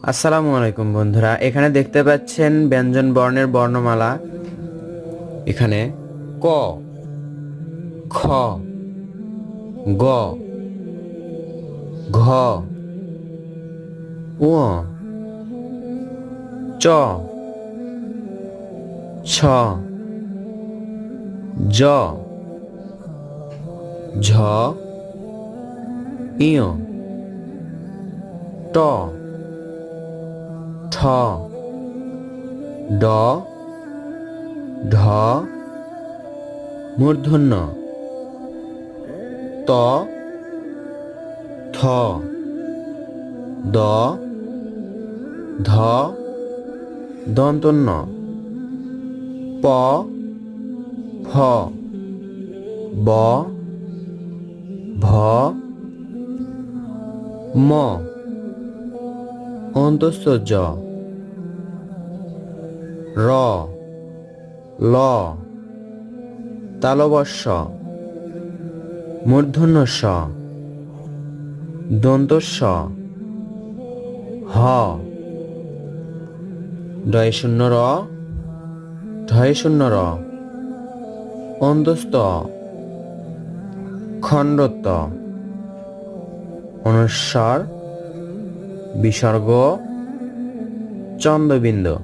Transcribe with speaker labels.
Speaker 1: আসসালামু আলাইকুম বন্ধুরা, এখানে দেখতে পাচ্ছেন ব্যঞ্জন বর্ণের বর্ণমালা। এখানে ক, খ, গ, ঘ, ঙ, চ, ছ, জ, ঝ, ঞ, ট, ঠ, ড, ঢ, মূর্ধন্য ত, থ, দ, ধ, দন্তন্য প, ফ, ব, ভ, ম, অন্তস্থ জ, র, ল, তালবস্য, মূর্ধন্য ষ, দন্তস্ব, হ, ডয় শূন্য র, ঢয় শূন্য র, অন্তস্থ খণ্ডত্ব, অনুস্বার, বিসর্গ, চন্দ্রবিন্দু।